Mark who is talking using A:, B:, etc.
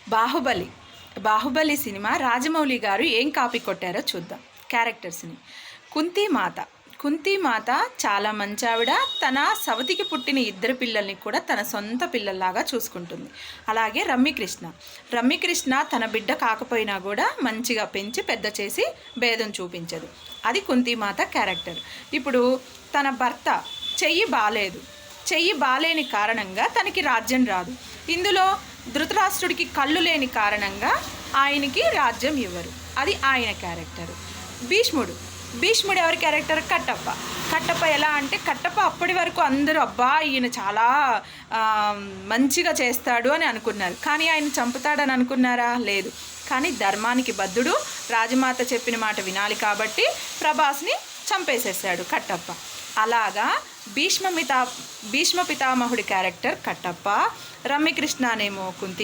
A: Baahubali Baahubali cinema Rajamouli గారు ఏం copy కొట్టారో చూద్దాం. క్యారెక్టర్స్ని. కుంతీమాత చాలా మంచి ఆవిడ. తన సవతికి పుట్టిన ఇద్దరు పిల్లల్ని కూడా తన సొంత పిల్లల్లాగా చూసుకుంటుంది. అలాగే రమ్యకృష్ణ తన బిడ్డ కాకపోయినా కూడా మంచిగా పెంచి పెద్ద చేసి భేదం చూపించదు. అది కుంతీమాత క్యారెక్టర్. ఇప్పుడు తన భర్త చెయ్యి బాలేని కారణంగా తనకి రాజ్యం రాదు. ఇందులో ధృతరాష్ట్రుడికి కళ్ళు లేని కారణంగా ఆయనకి రాజ్యం ఇవ్వరు. అది ఆయన క్యారెక్టర్. భీష్ముడు ఎవరి క్యారెక్టర్? కట్టప్ప ఎలా అంటే, కట్టప్ప అప్పటి వరకు అందరూ అబ్బా ఈయన చాలా మంచిగా చేస్తాడు అని అనుకున్నారు. కానీ ఆయన చంపుతాడని అనుకున్నారా? లేదు. కానీ ధర్మానికి బద్ధుడు, రాజమాత చెప్పిన మాట వినాలి కాబట్టి ప్రభాస్ని చంపేసేసాడు కట్టప్ప. అలాగా భీష్మ పితామహుడి క్యారెక్టర్ కట్టప్ప, రమ్యకృష్ణనేమో కుంతి